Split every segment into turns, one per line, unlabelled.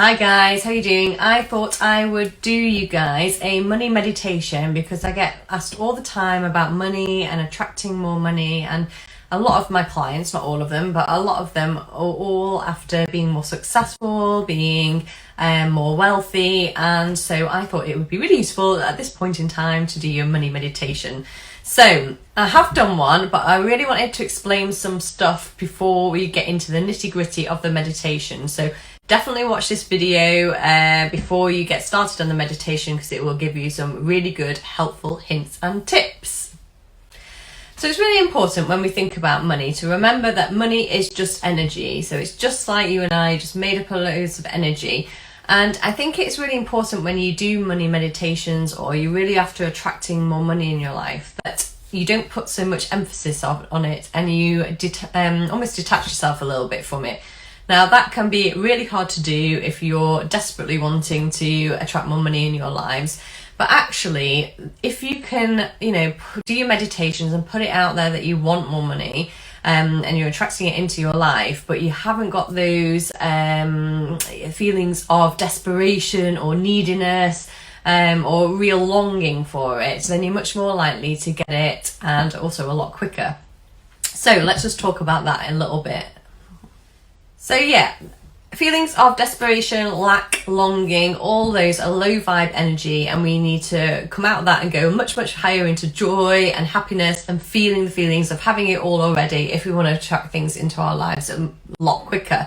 Hi guys, how you doing? I thought I would do you guys a money meditation because I get asked all the time about money and attracting more money, and a lot of my clients, not all of them, but a lot of them are all after being more successful, being more wealthy, and so I thought it would be really useful at this point in time to do your money meditation. So I have done one, but I really wanted to explain some stuff before we get into the nitty-gritty of the meditation. So definitely watch this video before you get started on the meditation, because it will give you some really good helpful hints and tips. So it's really important when we think about money to remember that money is just energy. So it's just like you and I, just made up of loads of energy. And I think it's really important when you do money meditations, or you're really after attracting more money in your life, that you don't put so much emphasis on it, and you almost detach yourself a little bit from it. Now that can be really hard to do if you're desperately wanting to attract more money in your lives. But actually, if you can, do your meditations and put it out there that you want more money, and you're attracting it into your life, but you haven't got those feelings of desperation or neediness, or real longing for it, then you're much more likely to get it, and also a lot quicker. So let's just talk about that a little bit. So yeah, feelings of desperation, lack, longing, all those are low vibe energy, and we need to come out of that and go much, much higher into joy and happiness and feeling the feelings of having it all already if we want to attract things into our lives a lot quicker.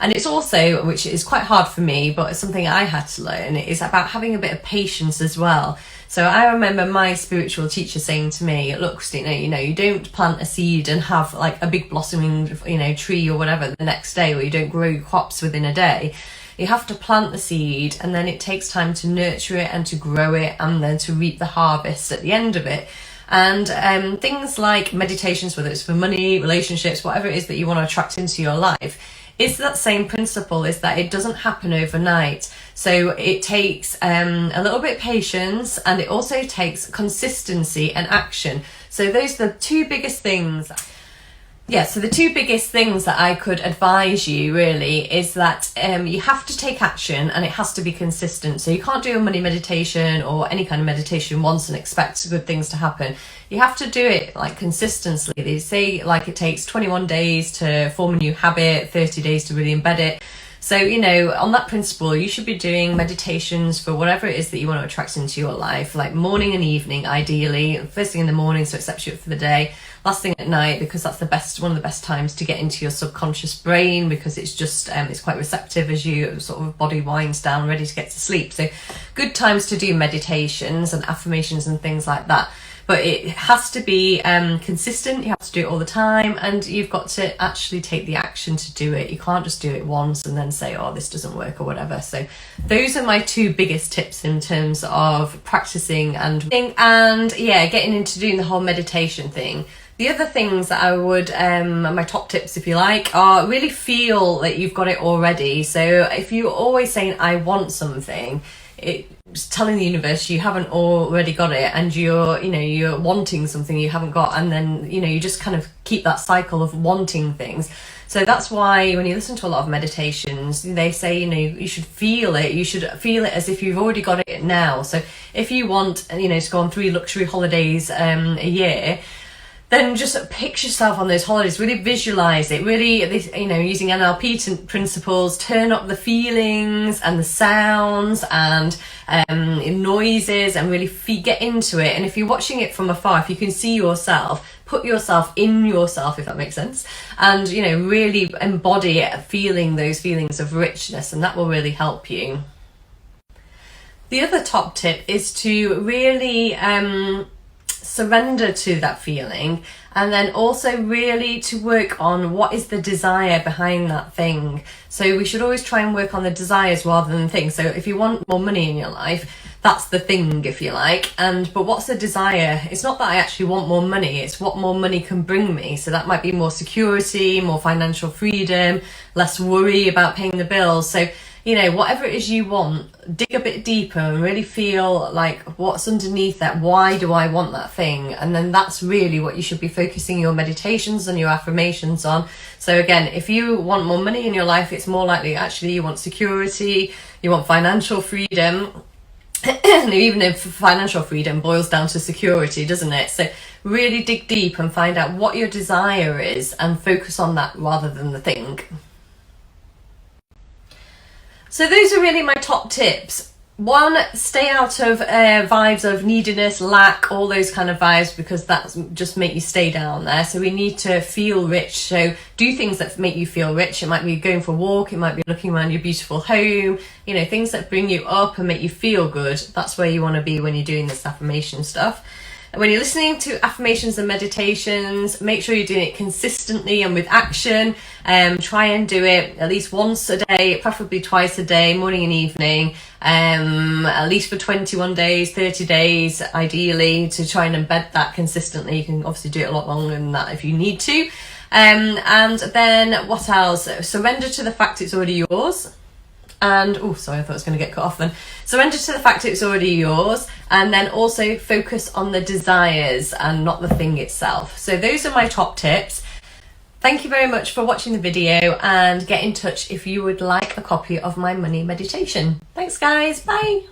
And it's also, which is quite hard for me, but it's something I had to learn, is about having a bit of patience as well. So I remember my spiritual teacher saying to me, look, Christina, you don't plant a seed and have like a big blossoming, tree or whatever the next day, or you don't grow crops within a day. You have to plant the seed, and then it takes time to nurture it and to grow it, and then to reap the harvest at the end of it. And things like meditations, whether it's for money, relationships, whatever it is that you want to attract into your life, it's that same principle, is that it doesn't happen overnight. So it takes a little bit of patience, and it also takes consistency and action. So those are the two biggest things. Yeah, so the two biggest things that I could advise you really is that you have to take action, and it has to be consistent. So you can't do a money meditation or any kind of meditation once and expect good things to happen. You have to do it like consistently. They say like it takes 21 days to form a new habit, 30 days to really embed it. So, on that principle, you should be doing meditations for whatever it is that you want to attract into your life, like morning and evening, ideally. First thing in the morning, so it sets you up for the day. Last thing at night, because that's one of the best times to get into your subconscious brain, because it's just, it's quite receptive as you sort of body winds down, ready to get to sleep. So good times to do meditations and affirmations and things like that. But it has to be consistent. You have to do it all the time, and you've got to actually take the action to do it. You can't just do it once and then say, oh, this doesn't work or whatever. So those are my two biggest tips in terms of practicing and getting into doing the whole meditation thing. The other things that I would, my top tips, if you like, are really feel that you've got it already. So if you're always saying, I want something, it's telling the universe you haven't already got it, and you're wanting something you haven't got, and then you just kind of keep that cycle of wanting things. So that's why when you listen to a lot of meditations, they say you should feel it. You should feel it as if you've already got it now. So if you want to go on 3 luxury holidays a year, then just picture yourself on those holidays, really visualize it, really, using NLP principles, turn up the feelings and the sounds and noises, and really get into it. And if you're watching it from afar, if you can see yourself, put yourself in yourself, if that makes sense, and really embody it, feeling those feelings of richness, and that will really help you. The other top tip is to really surrender to that feeling, and then also really to work on what is the desire behind that thing. So we should always try and work on the desires rather than the thing. So if you want more money in your life, that's the thing, if you like. But what's the desire? It's not that I actually want more money, it's what more money can bring me. So that might be more security, more financial freedom, less worry about paying the bills. So you know, whatever it is you want, dig a bit deeper and really feel like what's underneath that. Why do I want that thing? And then that's really what you should be focusing your meditations and your affirmations on. So again, if you want more money in your life, it's more likely actually you want security, you want financial freedom. Even if financial freedom boils down to security, doesn't it? So really dig deep and find out what your desire is and focus on that rather than the thing. So those are really my top tips. One, stay out of vibes of neediness, lack, all those kind of vibes, because that's just make you stay down there. So we need to feel rich. So do things that make you feel rich. It might be going for a walk. It might be looking around your beautiful home. You know, things that bring you up and make you feel good. That's where you want to be when you're doing this affirmation stuff. When you're listening to affirmations and meditations, make sure you're doing it consistently and with action. Try and do it at least once a day, preferably twice a day, morning and evening, at least for 21 days, 30 days, ideally, to try and embed that consistently. You can obviously do it a lot longer than that if you need to. And then what else? Surrender to the fact it's already yours. And oh, sorry, I thought I was going to get cut off then. Surrender to the fact it's already yours, and then also focus on the desires and not the thing itself. So those are my top tips. Thank you very much for watching the video, and get in touch if you would like a copy of my money meditation. Thanks guys, bye.